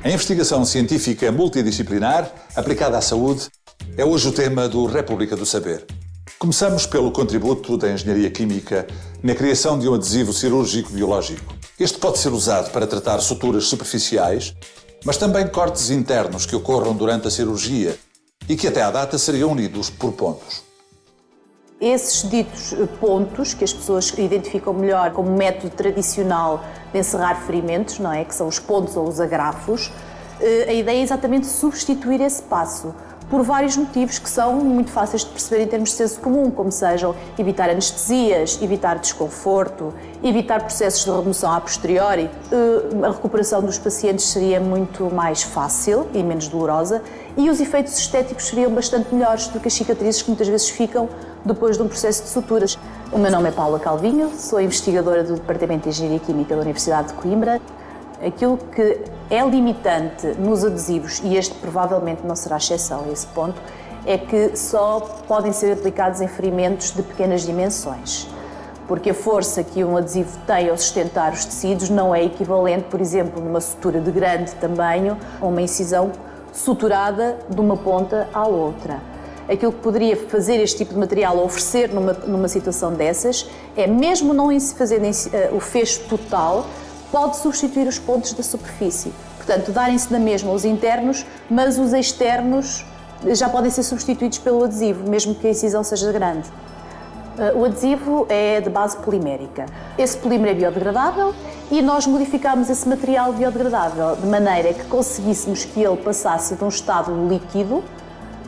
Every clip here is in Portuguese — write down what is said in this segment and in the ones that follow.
A investigação científica multidisciplinar aplicada à saúde é hoje o tema do República do Saber. Começamos pelo contributo da engenharia química na criação de um adesivo cirúrgico biológico. Este pode ser usado para tratar suturas superficiais, mas também cortes internos que ocorram durante a cirurgia e que até à data seriam unidos por pontos. Esses ditos pontos, que as pessoas identificam melhor como método tradicional de encerrar ferimentos, não é? Que são os pontos ou os agrafos, a ideia é exatamente substituir esse passo por vários motivos que são muito fáceis de perceber em termos de senso comum, como sejam evitar anestesias, evitar desconforto, evitar processos de remoção a posteriori. A recuperação dos pacientes seria muito mais fácil e menos dolorosa e os efeitos estéticos seriam bastante melhores do que as cicatrizes que muitas vezes ficam depois de um processo de suturas. O meu nome é Paula Calvinho, sou investigadora do Departamento de Engenharia Química da Universidade de Coimbra. Aquilo que é limitante nos adesivos, e este provavelmente não será exceção a esse ponto, é que só podem ser aplicados em ferimentos de pequenas dimensões. Porque a força que um adesivo tem ao sustentar os tecidos não é equivalente, por exemplo, numa sutura de grande tamanho, a uma incisão suturada de uma ponta à outra. Aquilo que poderia fazer este tipo de material ou oferecer numa situação dessas é, mesmo não fazendo o fecho total, pode substituir os pontos da superfície. Portanto, darem-se na mesma os internos, mas os externos já podem ser substituídos pelo adesivo, mesmo que a incisão seja grande. O adesivo é de base polimérica. Esse polímero é biodegradável e nós modificámos esse material biodegradável de maneira que conseguíssemos que ele passasse de um estado líquido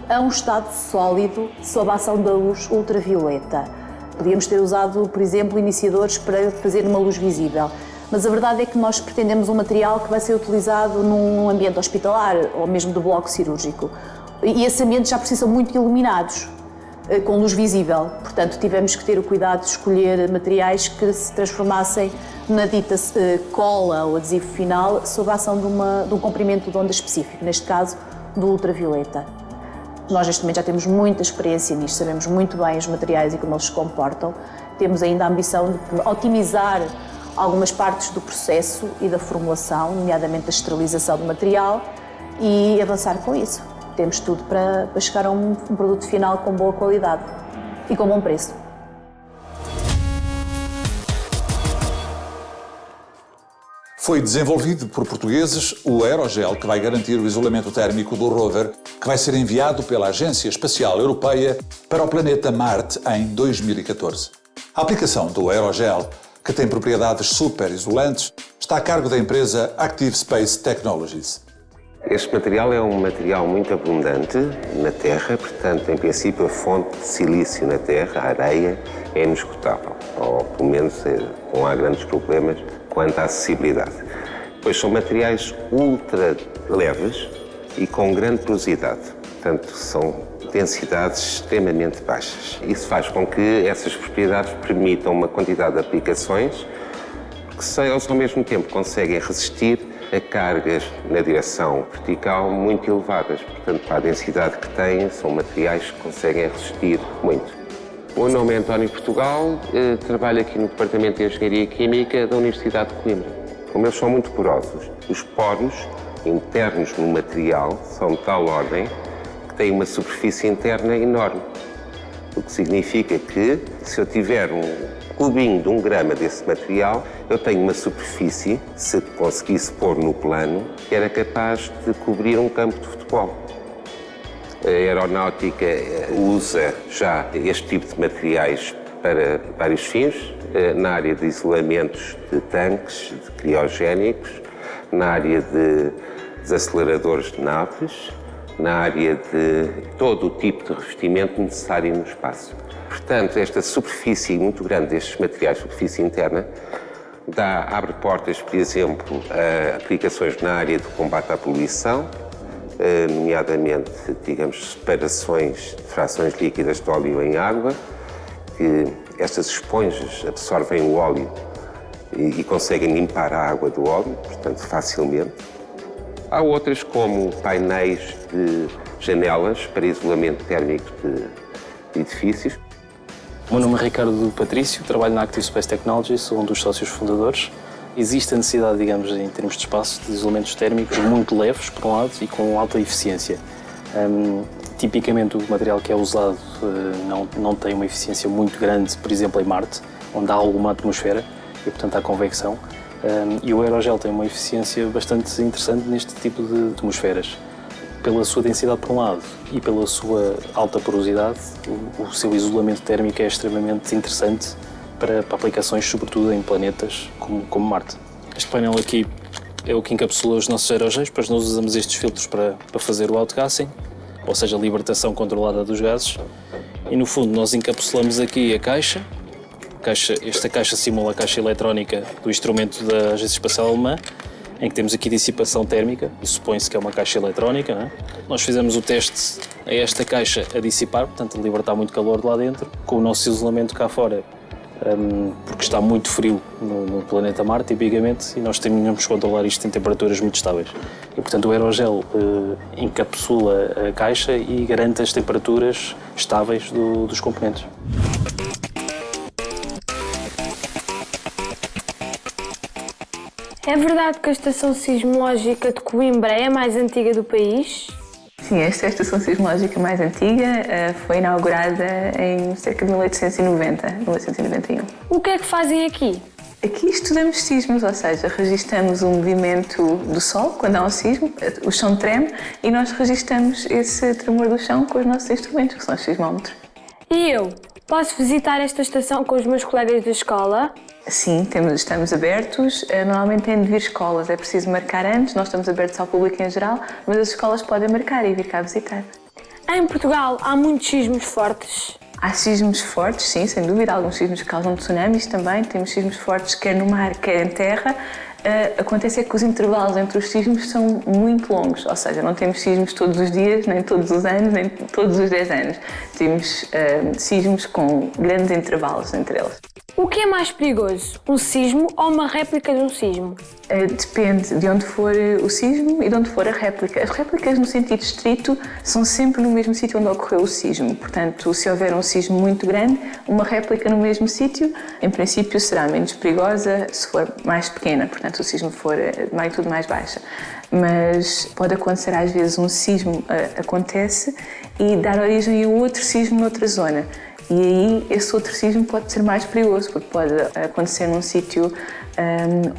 a um estado sólido sob a ação da luz ultravioleta. Podíamos ter usado, por exemplo, iniciadores para fazer uma luz visível. Mas a verdade é que nós pretendemos um material que vai ser utilizado num ambiente hospitalar ou mesmo do bloco cirúrgico. E esses ambientes já precisam muito iluminados, com luz visível. Portanto, tivemos que ter o cuidado de escolher materiais que se transformassem na dita cola ou adesivo final sob a ação de um comprimento de onda específico, neste caso do ultravioleta. Nós neste momento já temos muita experiência nisto, sabemos muito bem os materiais e como eles se comportam. Temos ainda a ambição de otimizar algumas partes do processo e da formulação, nomeadamente a esterilização do material, e avançar com isso. Temos tudo para chegar a um produto final com boa qualidade e com bom preço. Foi desenvolvido por portugueses o aerogel que vai garantir o isolamento térmico do rover que vai ser enviado pela Agência Espacial Europeia para o planeta Marte em 2014. A aplicação do aerogel, que tem propriedades super isolantes, está a cargo da empresa Active Space Technologies. Este material é um material muito abundante na Terra, portanto, em princípio, a fonte de silício na Terra, a areia, é inesgotável, ou pelo menos não há grandes problemas quanto à acessibilidade. Pois são materiais ultra leves e com grande porosidade, portanto, são densidades extremamente baixas. Isso faz com que essas propriedades permitam uma quantidade de aplicações que eles, ao mesmo tempo, conseguem resistir a cargas na direção vertical muito elevadas. Portanto, para a densidade que têm, são materiais que conseguem resistir muito. O meu nome é António Portugal, trabalho aqui no Departamento de Engenharia Química da Universidade de Coimbra. Como eles são muito porosos, os poros internos no material são de tal ordem que têm uma superfície interna enorme. O que significa que, se eu tiver um cubinho de 1 grama desse material, eu tenho uma superfície, se conseguisse pôr no plano, que era capaz de cobrir um campo de futebol. A aeronáutica usa já este tipo de materiais para vários fins, na área de isolamentos de tanques, de criogénicos, na área de desaceleradores de naves, na área de todo o tipo de revestimento necessário no espaço. Portanto, esta superfície muito grande destes materiais, superfície interna, abre portas, por exemplo, a aplicações na área de combate à poluição, nomeadamente, digamos, separações de frações líquidas de óleo em água, que estas esponjas absorvem o óleo e conseguem limpar a água do óleo, portanto, facilmente. Há outras, como painéis de janelas para isolamento térmico de edifícios. O meu nome é Ricardo Patrício, trabalho na Active Space Technology, sou um dos sócios fundadores. Existe a necessidade, digamos, em termos de espaço, de isolamentos térmicos muito leves, por um lado, e com alta eficiência. Tipicamente, o material que é usado não tem uma eficiência muito grande, por exemplo, em Marte, onde há alguma atmosfera e, portanto, há convecção. E o aerogel tem uma eficiência bastante interessante neste tipo de atmosferas. Pela sua densidade, por um lado, e pela sua alta porosidade, o seu isolamento térmico é extremamente interessante para aplicações, sobretudo em planetas como Marte. Este painel aqui é o que encapsula os nossos aerogéis, depois nós usamos estes filtros para fazer o outgassing, ou seja, a libertação controlada dos gases. E no fundo nós encapsulamos aqui a caixa. Esta caixa simula a caixa eletrónica do instrumento da Agência Espacial Alemã, em que temos aqui dissipação térmica, e supõe-se que é uma caixa eletrónica, não é? Nós fizemos o teste a esta caixa a dissipar, portanto a libertar muito calor de lá dentro, com o nosso isolamento cá fora, porque está muito frio no planeta Marte, tipicamente, e nós temos que controlar isto em temperaturas muito estáveis. E, portanto, o aerogel encapsula a caixa e garante as temperaturas estáveis dos componentes. É verdade que a Estação Sismológica de Coimbra é a mais antiga do país? Sim, esta é a estação sismológica mais antiga, foi inaugurada em cerca de 1891. O que é que fazem aqui? Aqui estudamos sismos, ou seja, registamos o movimento do Sol quando há um sismo, o chão treme, e nós registamos esse tremor do chão com os nossos instrumentos, que são os sismómetros. E eu? Posso visitar esta estação com os meus colegas da escola? Sim, estamos abertos. Normalmente têm de vir escolas, é preciso marcar antes. Nós estamos abertos ao público em geral, mas as escolas podem marcar e vir cá visitar. Em Portugal há muitos sismos fortes? Há sismos fortes, sim, sem dúvida. Alguns sismos que causam tsunamis também. Temos sismos fortes quer no mar, quer em terra. Acontece é que os intervalos entre os sismos são muito longos, ou seja, não temos sismos todos os dias, nem todos os anos, nem todos os 10 anos. Temos sismos com grandes intervalos entre eles. O que é mais perigoso, um sismo ou uma réplica de um sismo? Depende de onde for o sismo e de onde for a réplica. As réplicas, no sentido estrito, são sempre no mesmo sítio onde ocorreu o sismo. Portanto, se houver um sismo muito grande, uma réplica no mesmo sítio, em princípio, será menos perigosa se for mais pequena. Portanto, se o sismo for de magnitude mais baixa. Mas pode acontecer, às vezes, um sismo acontece e dar origem a outro sismo noutra zona. E aí esse outro sismo pode ser mais perigoso, porque pode acontecer num sítio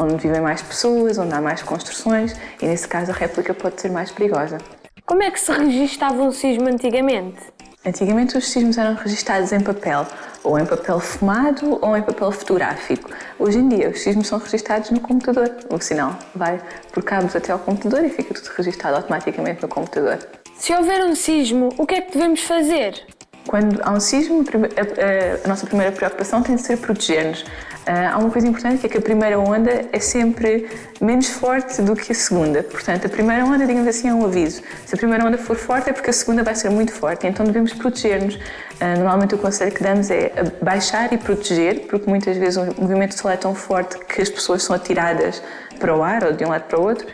onde vivem mais pessoas, onde há mais construções, e nesse caso a réplica pode ser mais perigosa. Como é que se registava um sismo antigamente? Antigamente os sismos eram registados em papel, ou em papel fumado ou em papel fotográfico. Hoje em dia os sismos são registados no computador. O sinal vai por cabos até ao computador e fica tudo registado automaticamente no computador. Se houver um sismo, o que é que devemos fazer? Quando há um sismo, a nossa primeira preocupação tem de ser proteger-nos. Há uma coisa importante que é que a primeira onda é sempre menos forte do que a segunda. Portanto, a primeira onda, digamos assim, é um aviso. Se a primeira onda for forte é porque a segunda vai ser muito forte, então devemos proteger-nos. Normalmente o conselho que damos é baixar e proteger, porque muitas vezes o movimento do sol é tão forte que as pessoas são atiradas para o ar ou de um lado para o outro.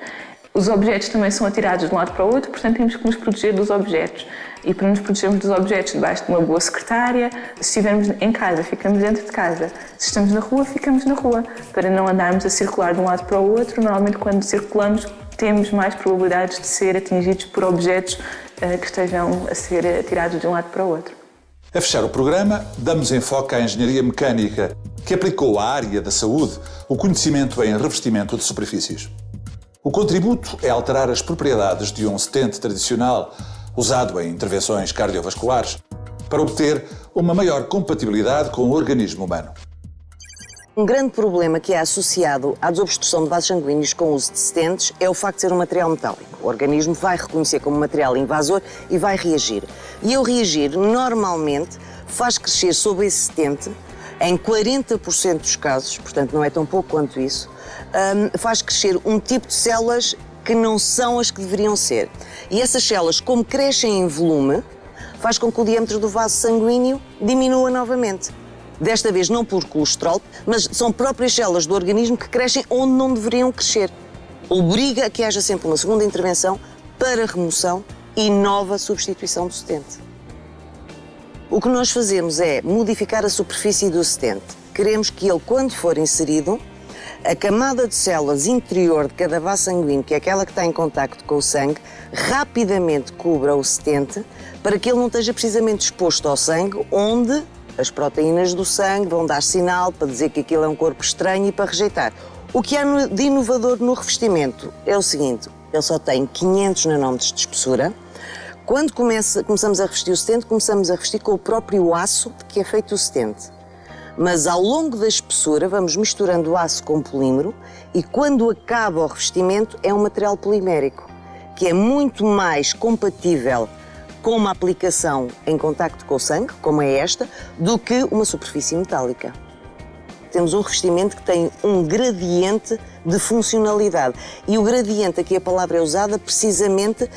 Os objetos também são atirados de um lado para o outro, portanto temos que nos proteger dos objetos. E para nos protegermos dos objetos, debaixo de uma boa secretária, se estivermos em casa, ficamos dentro de casa. Se estamos na rua, ficamos na rua. Para não andarmos a circular de um lado para o outro, normalmente quando circulamos temos mais probabilidades de ser atingidos por objetos que estejam a ser atirados de um lado para o outro. A fechar o programa, damos enfoque à engenharia mecânica, que aplicou à área da saúde o conhecimento em revestimento de superfícies. O contributo é alterar as propriedades de um stent tradicional usado em intervenções cardiovasculares para obter uma maior compatibilidade com o organismo humano. Um grande problema que é associado à desobstrução de vasos sanguíneos com o uso de stents é o facto de ser um material metálico. O organismo vai reconhecer como material invasor e vai reagir. E ao reagir, normalmente, faz crescer sobre esse stent em 40% dos casos, portanto não é tão pouco quanto isso, faz crescer um tipo de células que não são as que deveriam ser. E essas células, como crescem em volume, faz com que o diâmetro do vaso sanguíneo diminua novamente. Desta vez não por colesterol, mas são próprias células do organismo que crescem onde não deveriam crescer. Obriga a que haja sempre uma segunda intervenção para remoção e nova substituição do stent. O que nós fazemos é modificar a superfície do stent. Queremos que ele, quando for inserido, a camada de células interior de cada vaso sanguíneo, que é aquela que está em contacto com o sangue, rapidamente cubra o stent para que ele não esteja precisamente exposto ao sangue, onde as proteínas do sangue vão dar sinal para dizer que aquilo é um corpo estranho e para rejeitar. O que há de inovador no revestimento é o seguinte, ele só tem 500 nanómetros de espessura. Quando começamos a revestir o stent, começamos a revestir com o próprio aço de que é feito o stent. Mas ao longo da espessura vamos misturando o aço com polímero e quando acaba o revestimento é um material polimérico, que é muito mais compatível com uma aplicação em contacto com o sangue, como é esta, do que uma superfície metálica. Temos um revestimento que tem um gradiente de funcionalidade. E o gradiente, aqui a palavra é usada precisamente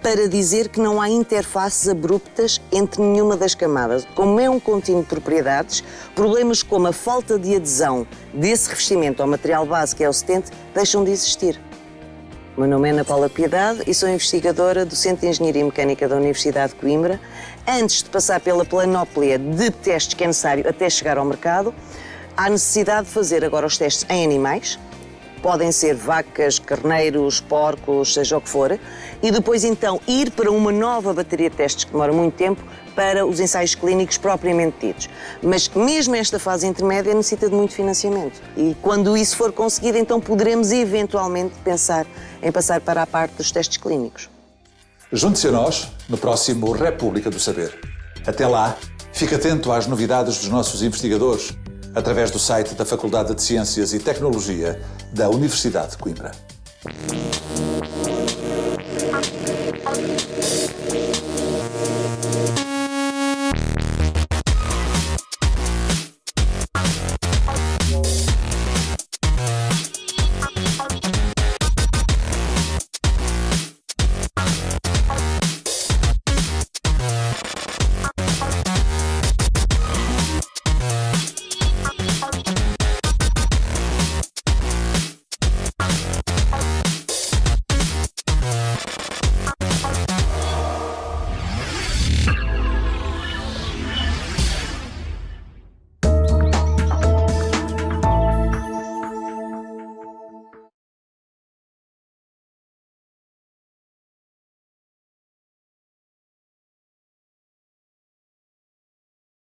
para dizer que não há interfaces abruptas entre nenhuma das camadas. Como é um contínuo de propriedades, problemas como a falta de adesão desse revestimento ao material base, que é o stent, deixam de existir. O meu nome é Ana Paula Piedade e sou investigadora do Centro de Engenharia Mecânica da Universidade de Coimbra. Antes de passar pela planóplia de testes que é necessário até chegar ao mercado, há necessidade de fazer agora os testes em animais. Podem ser vacas, carneiros, porcos, seja o que for. E depois então ir para uma nova bateria de testes que demora muito tempo para os ensaios clínicos propriamente ditos. Mas mesmo esta fase intermédia necessita de muito financiamento. E quando isso for conseguido, então poderemos eventualmente pensar em passar para a parte dos testes clínicos. Junte-se a nós no próximo República do Saber. Até lá, fique atento às novidades dos nossos investigadores através do site da Faculdade de Ciências e Tecnologia da Universidade de Coimbra.